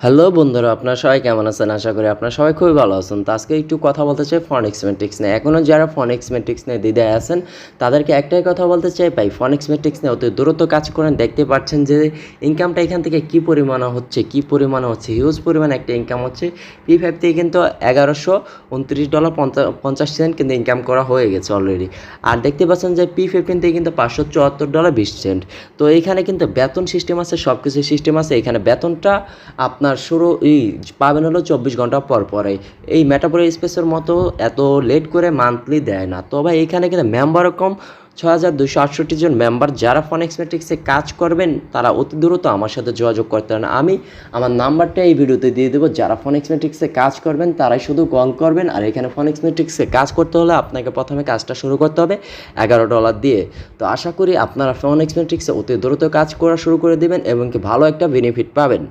Hello বন্ধুরা, আপনারা সবাই কেমন আছেন? আশা করি আপনারা সবাই খুবই ভালো আছেন। তো আজকে একটু কথা বলতে চাই ফনিক্স ম্যাট্রিক্স নিয়ে। এখনও যারা ফনিক্স ম্যাট্রিক্স নিয়ে দ্বিধায় আছেন, তাদেরকে একটাই কথা বলতে চাই, ভাই ফনিক্স ম্যাট্রিক্স নিয়ে অতি দ্রুত কাজ করেন। দেখতে পাচ্ছেন যে ইনকামটা এখান থেকে কী পরিমাণে হচ্ছে, হিউজ পরিমাণে একটা ইনকাম হচ্ছে। P5 থেকে কিন্তু $1129.50 কিন্তু ইনকাম করা হয়ে গেছে অলরেডি। আর দেখতে পাচ্ছেন যে P15 থেকে কিন্তু $574.20। তো এইখানে কিন্তু বেতন সিস্টেম আছে, সব কিছু সিস্টেম আছে। এখানে বেতনটা আপনার শুরু পাবেন হলো 24 ঘন্টা পর পরে। এই মেটাবর স্পেসের মতো এত লেট করে মান্থলি দেয় না। তো ভাই এখানে কিন্তু মেম্বারও কম, 6268 জন মেম্বার। যারা ফনিক্স ম্যাট্রিক্সে কাজ করবেন তারা অতি দ্রুত আমার সাথে যোগাযোগ করতে পারেন। আমি আমার নাম্বারটা এই ভিডিওতে দিয়ে দেবো। যারা ফনিক্স ম্যাট্রিক্সে কাজ করবেন তারাই শুধু কল করবেন। আর এখানে ফনিক্স ম্যাট্রিক্সে কাজ করতে হলে আপনাকে প্রথমে কাজটা শুরু করতে হবে $11 দিয়ে। তো আশা করি আপনারা ফনিক্স ম্যাট্রিক্সে অতি দ্রুত কাজ করা শুরু করে দেবেন এবং কি ভালো একটা বেনিফিট পাবেন।